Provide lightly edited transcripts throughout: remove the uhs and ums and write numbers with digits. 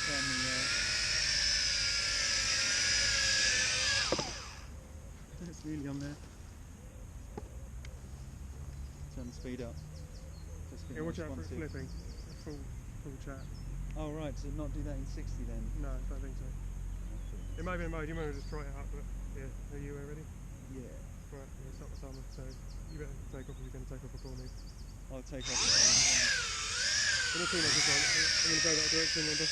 turn the it's really on there. Turn the speed up. Just Yeah, watch out for it flipping. Full chat. Oh right, so not do that in 60 then? No, I don't think so. It may be in mode, you might just try it out, but yeah, are you ready? Yeah. Right, yeah, start the timer, so you better take off if you're going to take off before me. I'll take off. We're not too much this one, I'm going to go that direction, remember?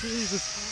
Jesus.